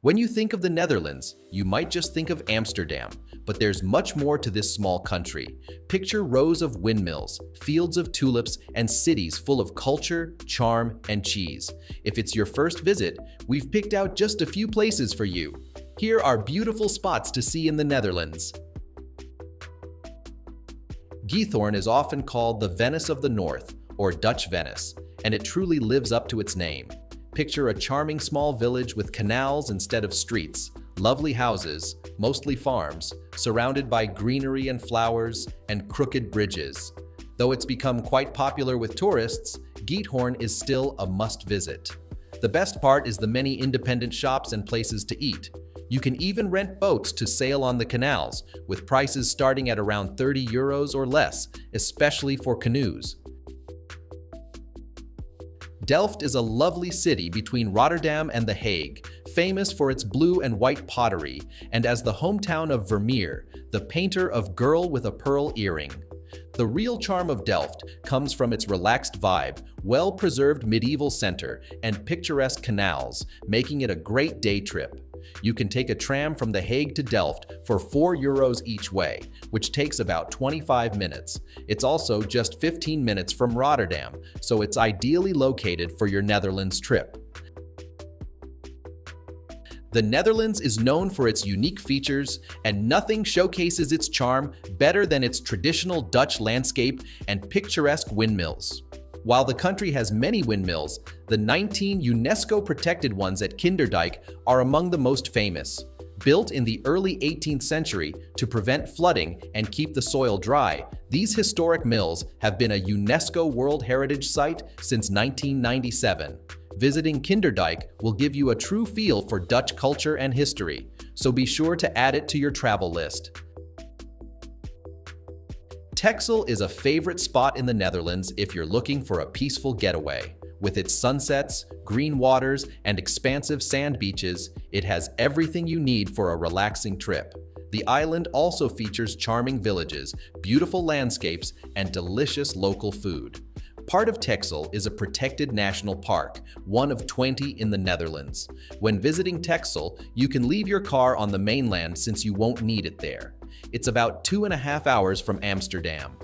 When you think of the Netherlands, you might just think of Amsterdam, but there's much more to this small country. Picture rows of windmills, fields of tulips, and cities full of culture, charm, and cheese. If it's your first visit, we've picked out just a few places for you. Here are beautiful spots to see in the Netherlands. GIETHOORN is often called the Venice of the North, or Dutch Venice, and it truly lives up to its name. Picture a charming small village with canals instead of streets, lovely houses, mostly farms, surrounded by greenery and flowers, and crooked bridges. Though it's become quite popular with tourists, GIETHOORN is still a must-visit. The best part is the many independent shops and places to eat. You can even rent boats to sail on the canals, with prices starting at around €30 or less, especially for canoes. Delft is a lovely city between Rotterdam and The Hague, famous for its blue and white pottery, and as the hometown of Vermeer, the painter of Girl with a Pearl Earring. The real charm of Delft comes from its relaxed vibe, well-preserved medieval center, and picturesque canals, making it a great day trip. You can take a tram from The Hague to Delft for €4 each way, which takes about 25 minutes. It's also just 15 minutes from Rotterdam, so it's ideally located for your Netherlands trip. The Netherlands is known for its unique features, and nothing showcases its charm better than its traditional Dutch landscape and picturesque windmills. While the country has many windmills, the 19 UNESCO-protected ones at Kinderdijk are among the most famous. Built in the early 18th century to prevent flooding and keep the soil dry, these historic mills have been a UNESCO World Heritage Site since 1997. Visiting Kinderdijk will give you a true feel for Dutch culture and history, so be sure to add it to your travel list. Texel is a favorite spot in the Netherlands if you're looking for a peaceful getaway. With its sunsets, green waters, and expansive sand beaches, it has everything you need for a relaxing trip. The island also features charming villages, beautiful landscapes, and delicious local food. Part of Texel is a protected national park, one of 20 in the Netherlands. When visiting Texel, you can leave your car on the mainland since you won't need it there. It's about 2.5 hours from Amsterdam.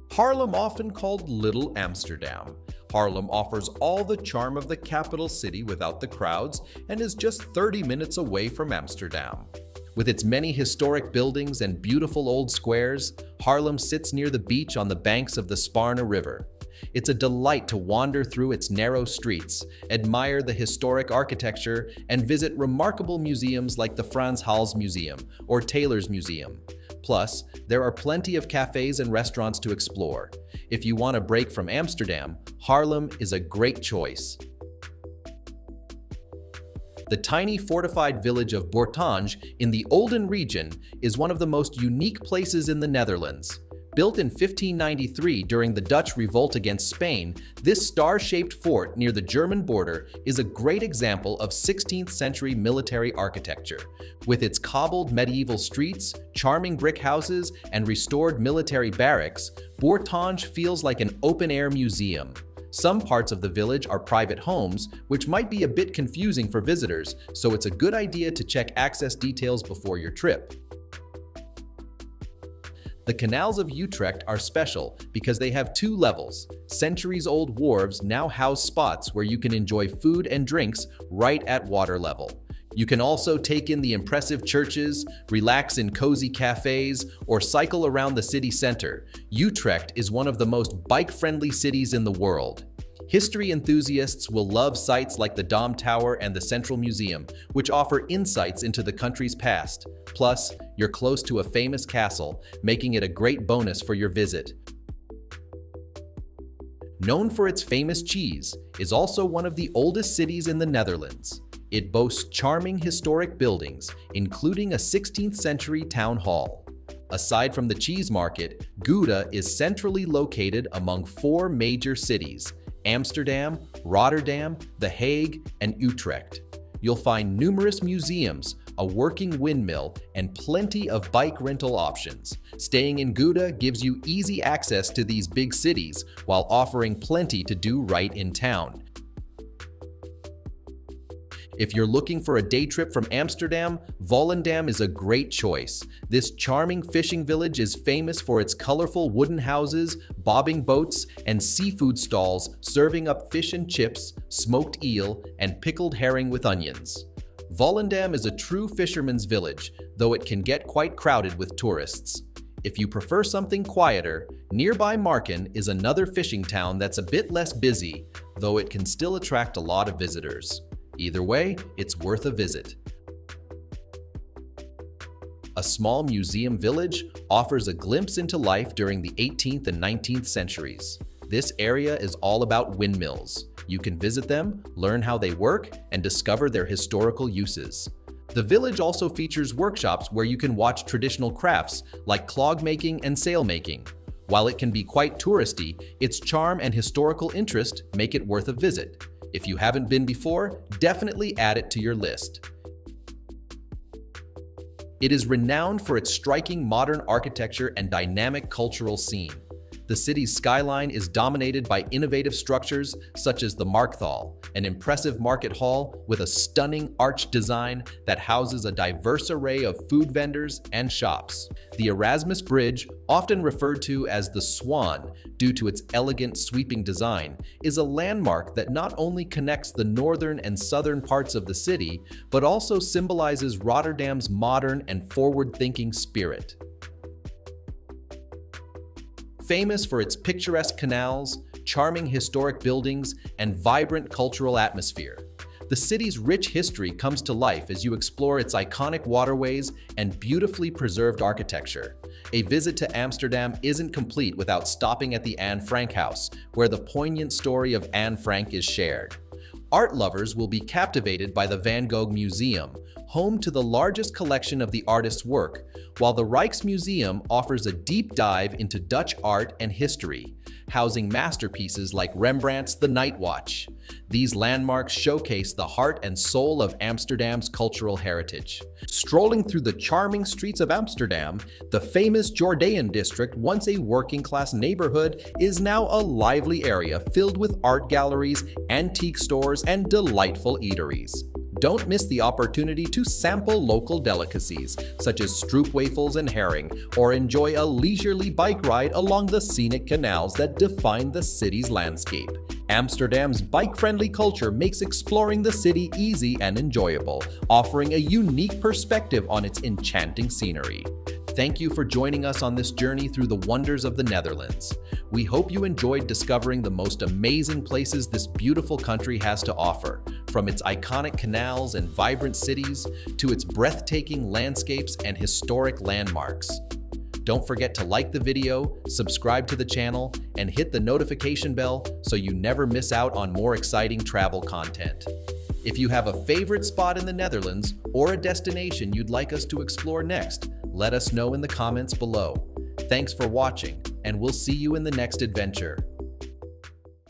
Haarlem, often called Little Amsterdam. Haarlem offers all the charm of the capital city without the crowds and is just 30 minutes away from Amsterdam. With its many historic buildings and beautiful old squares, Haarlem sits near the beach on the banks of the Spaarne River. It's a delight to wander through its narrow streets, admire the historic architecture, and visit remarkable museums like the Frans Hals Museum or Taylor's Museum. Plus, there are plenty of cafes and restaurants to explore. If you want a break from Amsterdam, Haarlem is a great choice. The tiny fortified village of BOURTANGE in the Olden region is one of the most unique places in the Netherlands. Built in 1593 during the Dutch revolt against Spain, this star-shaped fort near the German border is a great example of 16th century military architecture. With its cobbled medieval streets, charming brick houses, and restored military barracks, BOURTANGE feels like an open-air museum. Some parts of the village are private homes, which might be a bit confusing for visitors, so it's a good idea to check access details before your trip. The canals of Utrecht are special because they have 2 levels. Centuries-old wharves now house spots where you can enjoy food and drinks right at water level. You can also take in the impressive churches, relax in cozy cafes, or cycle around the city center. Utrecht is one of the most bike-friendly cities in the world. History enthusiasts will love sites like the Dom Tower and the Central Museum, which offer insights into the country's past. Plus, you're close to a famous castle, making it a great bonus for your visit. Known for its famous cheese, is also one of the oldest cities in the Netherlands. It boasts charming historic buildings, including a 16th century town hall. Aside from the cheese market, Gouda is centrally located among 4 major cities: Amsterdam, Rotterdam, The Hague, and Utrecht. You'll find numerous museums, a working windmill, and plenty of bike rental options. Staying in Gouda gives you easy access to these big cities while offering plenty to do right in town. If you're looking for a day trip from Amsterdam, Volendam is a great choice. This charming fishing village is famous for its colorful wooden houses, bobbing boats, and seafood stalls serving up fish and chips, smoked eel, and pickled herring with onions. Volendam is a true fisherman's village, though it can get quite crowded with tourists. If you prefer something quieter, nearby Marken is another fishing town that's a bit less busy, though it can still attract a lot of visitors. Either way, it's worth a visit. A small museum village offers a glimpse into life during the 18th and 19th centuries. This area is all about windmills. You can visit them, learn how they work, and discover their historical uses. The village also features workshops where you can watch traditional crafts like clog making and sail making. While it can be quite touristy, its charm and historical interest make it worth a visit. If you haven't been before, definitely add it to your list. It is renowned for its striking modern architecture and dynamic cultural scene. The city's skyline is dominated by innovative structures such as the Markthal, an impressive market hall with a stunning arch design that houses a diverse array of food vendors and shops. The Erasmus Bridge, often referred to as the Swan due to its elegant sweeping design, is a landmark that not only connects the northern and southern parts of the city, but also symbolizes Rotterdam's modern and forward-thinking spirit. Famous for its picturesque canals, charming historic buildings, and vibrant cultural atmosphere, the city's rich history comes to life as you explore its iconic waterways and beautifully preserved architecture. A visit to Amsterdam isn't complete without stopping at the Anne Frank House, where the poignant story of Anne Frank is shared. Art lovers will be captivated by the Van Gogh Museum, home to the largest collection of the artist's work, while the Rijksmuseum offers a deep dive into Dutch art and history, housing masterpieces like Rembrandt's The Night Watch. These landmarks showcase the heart and soul of Amsterdam's cultural heritage. Strolling through the charming streets of Amsterdam, the famous Jordaan district, once a working-class neighborhood, is now a lively area filled with art galleries, antique stores, and delightful eateries. Don't miss the opportunity to sample local delicacies, such as stroopwafels and herring, or enjoy a leisurely bike ride along the scenic canals that define the city's landscape. Amsterdam's bike-friendly culture makes exploring the city easy and enjoyable, offering a unique perspective on its enchanting scenery. Thank you for joining us on this journey through the wonders of the Netherlands. We hope you enjoyed discovering the most amazing places this beautiful country has to offer, from its iconic canals and vibrant cities to its breathtaking landscapes and historic landmarks. Don't forget to like the video, subscribe to the channel, and hit the notification bell so you never miss out on more exciting travel content. If you have a favorite spot in the Netherlands or a destination you'd like us to explore next, let us know in the comments below. Thanks for watching, and we'll see you in the next adventure.